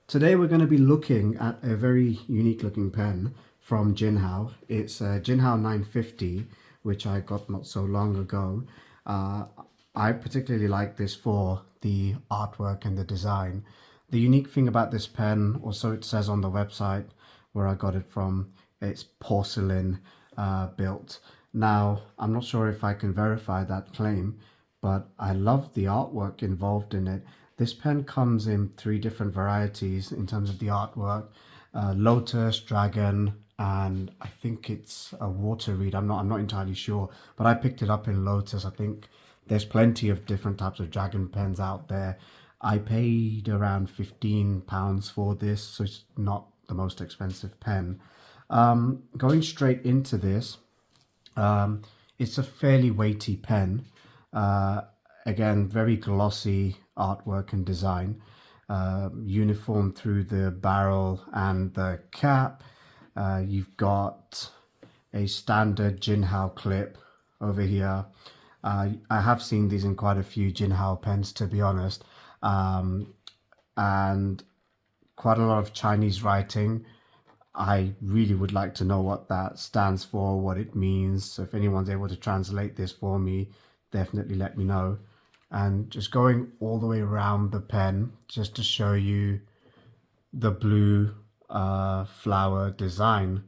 Today we're going to be looking at a very unique looking pen from Jinhao. It's a Jinhao 950, which I got not so long ago. I particularly like this for the artwork and the design. The unique thing about this pen, or so it says on the website where I got it from, it's porcelain built. Now, I'm not sure if I can verify that claim, but I love the artwork involved in it. This pen comes in 3 different varieties in terms of the artwork: Lotus, Dragon, and I think it's a water reed. I'm not entirely sure, but I picked it up in Lotus. I think there's plenty of different types of Dragon pens out there. I paid around £15 for this, so it's not the most expensive pen. Going straight into this, it's a fairly weighty pen. Again, very glossy artwork and design, uniform through the barrel and the cap. You've got a standard Jinhao clip over here. I have seen these in quite a few Jinhao pens, to be honest, and quite a lot of Chinese writing. I really would like to know what that stands for, what it means. So if anyone's able to translate this for me, definitely let me know. And just going all the way around the pen, just to show you the blue flower design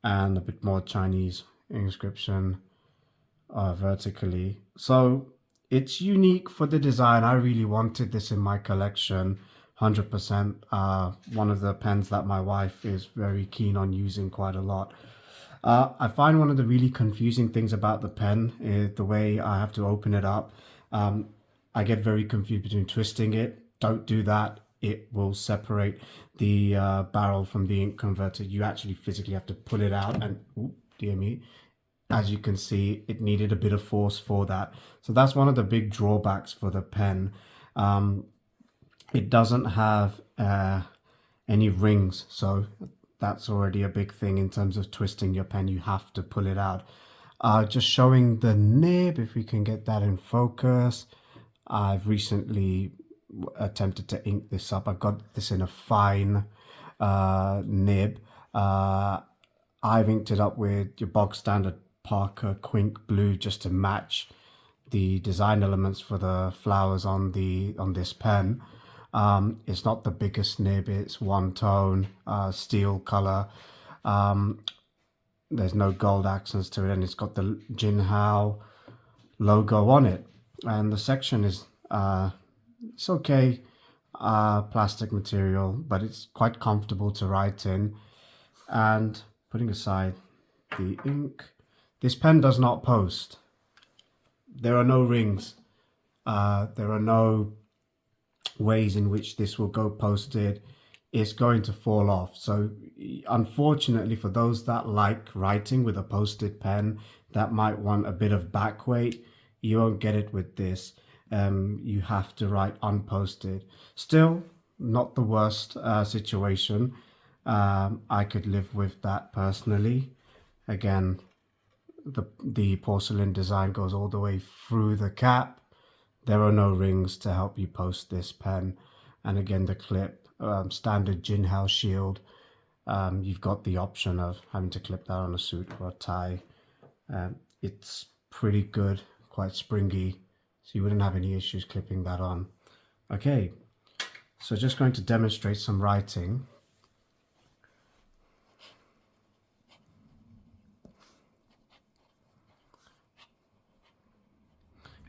and a bit more Chinese inscription vertically. So it's unique for the design. I really wanted this in my collection, 100%. One of the pens that my wife is very keen on using quite a lot. I find one of the really confusing things about the pen is the way I have to open it up. I get very confused between twisting it. Don't do that. It will separate the barrel from the ink converter. You actually physically have to pull it out, and dear me, as you can see, it needed a bit of force for that. So that's one of the big drawbacks for the pen. It doesn't have any rings, so that's already a big thing in terms of twisting your pen. You have to pull it out. Just showing the nib, if we can get that in focus. I've recently attempted to ink this up. I've got this in a fine nib. I've inked it up with your bog standard Parker Quink Blue just to match the design elements for the flowers on this pen. It's not the biggest nib. It's one tone, steel color. There's no gold accents to it, and it's got the Jinhao logo on it. And the section is it's okay, plastic material, but it's quite comfortable to write in. And putting aside the ink, this pen does not post. There are no rings. There are no ways in which this will go posted. It's going to fall off. So unfortunately, for those that like writing with a posted pen, that might want a bit of back weight, you won't get it with this. You have to write unposted. Still, not the worst situation. I could live with that personally. Again, the porcelain design goes all the way through the cap. There are no rings to help you post this pen. And again, the clip, standard Jinhao shield. You've got the option of having to clip that on a suit or a tie. It's pretty good, quite springy, so you wouldn't have any issues clipping that on. Okay, so just going to demonstrate some writing.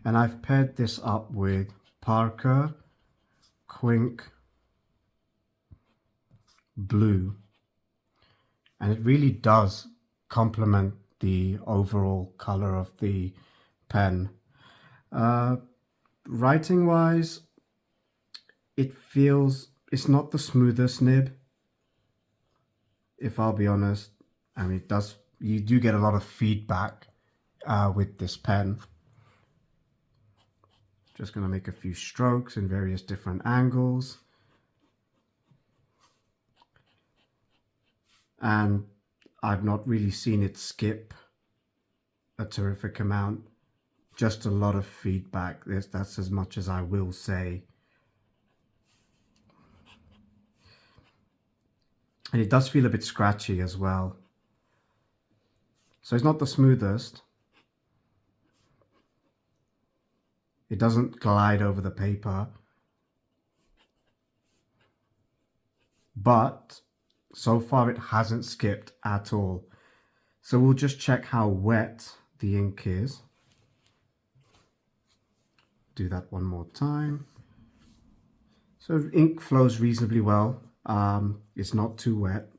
And I've paired this up with Parker Quink Blue, and it really does complement the overall color of the pen. Writing wise, it's not the smoothest nib, if I'll be honest. I mean, you do get a lot of feedback with this pen. Just going to make a few strokes in various different angles. And I've not really seen it skip a terrific amount. Just a lot of feedback. That's as much as I will say. And it does feel a bit scratchy as well. So it's not the smoothest. It doesn't glide over the paper. But so far it hasn't skipped at all. So we'll just check how wet the ink is. Do that one more time. So ink flows reasonably well. It's not too wet.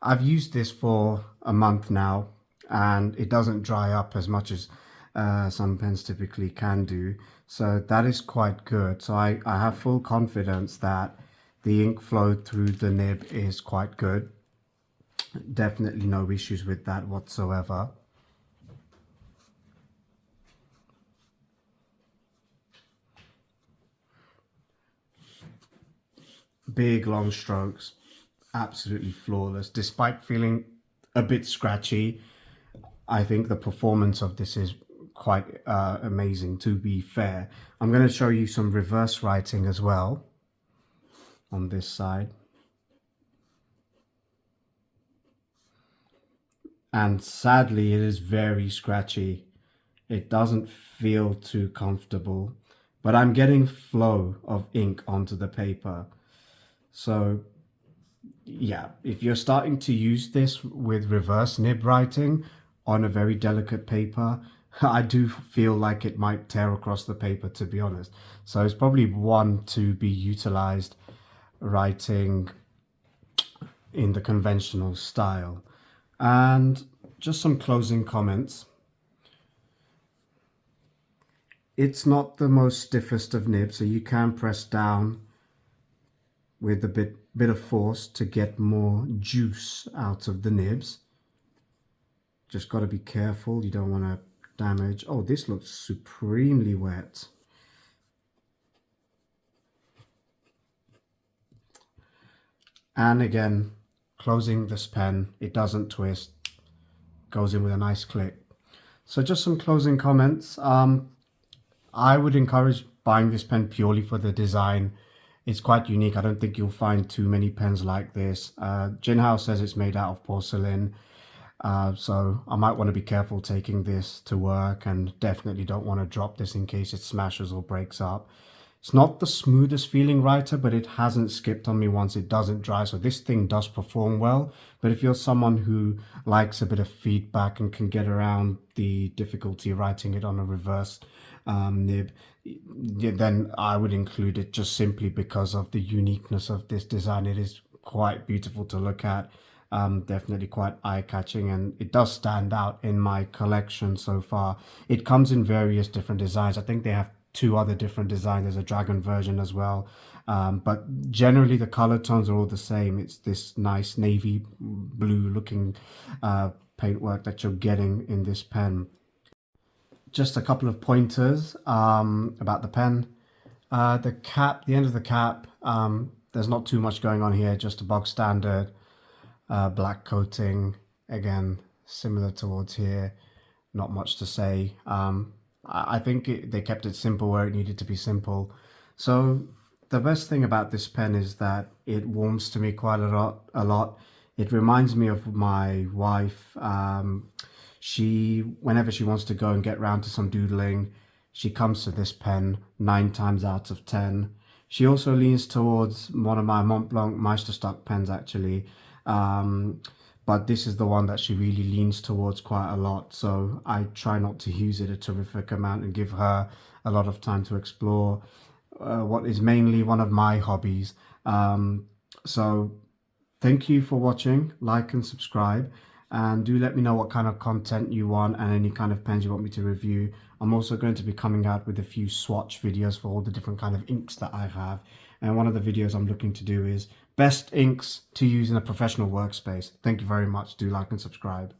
I've used this for a month now and it doesn't dry up as much as some pens typically can do. So that is quite good. So I have full confidence that the ink flow through the nib is quite good. Definitely no issues with that whatsoever. Big long strokes, absolutely flawless. Despite feeling a bit scratchy, I think the performance of this is quite amazing, to be fair. I'm going to show you some reverse writing as well on this side. And sadly, it is very scratchy. It doesn't feel too comfortable, but I'm getting flow of ink onto the paper. So yeah, if you're starting to use this with reverse nib writing on a very delicate paper, I do feel like it might tear across the paper, to be honest. So it's probably one to be utilized writing in the conventional style. And just some closing comments. It's not the most stiffest of nibs, so you can press down with a bit of force to get more juice out of the nibs. Just got to be careful, you don't want to damage. Oh, this looks supremely wet. And again, closing this pen, it doesn't twist, goes in with a nice click. So just some closing comments. I would encourage buying this pen purely for the design. It's quite unique. I don't think you'll find too many pens like this. Jinhao says it's made out of porcelain. So I might want to be careful taking this to work, and definitely don't want to drop this in case it smashes or breaks up. It's not the smoothest feeling writer, but it hasn't skipped on me once. It doesn't dry, so this thing does perform well. But if you're someone who likes a bit of feedback and can get around the difficulty of writing it on a reverse nib, then I would include it just simply because of the uniqueness of this design. It is quite beautiful to look at. Definitely quite eye-catching, and it does stand out in my collection so far. It comes in various different designs. I think they have two other different designs. There's a dragon version as well, but generally the color tones are all the same. It's this nice navy blue looking paintwork that you're getting in this pen. Just a couple of pointers about the pen. The cap, the end of the cap, there's not too much going on here, just a bog standard black coating. Again, similar towards here, not much to say. I think they kept it simple where it needed to be simple. So the best thing about this pen is that it warms to me quite a lot. It reminds me of my wife. Whenever she wants to go and get round to some doodling, she comes to this pen 9 times out of 10. She also leans towards one of my Mont Blanc Meisterstock pens actually. But this is the one that she really leans towards quite a lot. So I try not to use it a terrific amount and give her a lot of time to explore what is mainly one of my hobbies. So thank you for watching, like and subscribe, and do let me know what kind of content you want and any kind of pens you want me to review. I'm also going to be coming out with a few swatch videos for all the different kind of inks that I have. And one of the videos I'm looking to do is best inks to use in a professional workspace. Thank you very much. Do like and subscribe.